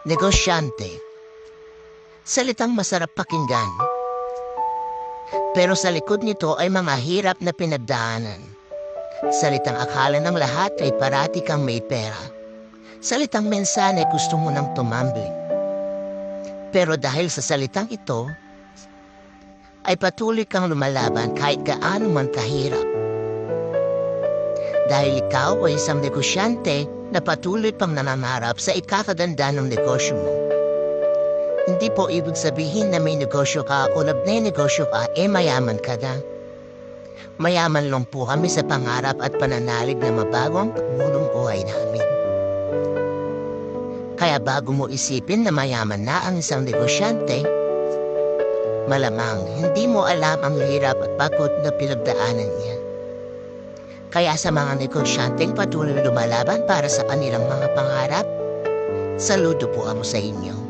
Negosyante. Salitang masarap pakinggan. Pero sa likod nito ay mga hirap na pinagdaanan. Salitang akala ng lahat ay parati kang may pera. Salitang mensahe gusto mo nang tumambling. Pero dahil sa salitang ito, ay patuloy kang lumalaban kahit gaano man kahirap. Dahil ikaw ay isang negosyante na patuloy pang nanangarap sa ikakaganda ng negosyo mo. Hindi po ibig sabihin na may negosyo ka o nagne-negosyo ka, mayaman ka na. Mayaman lang po kami sa pangarap at pananalig na mabago ang pagmulong buhay namin. Kaya bago mo isipin na mayaman na ang isang negosyante, malamang hindi mo alam ang hirap at pagod na pinagdaanan niya. Kaya sa mga negosyanteng patuloy lumalaban para sa kanilang mga pangarap, saludo po ako sa inyo.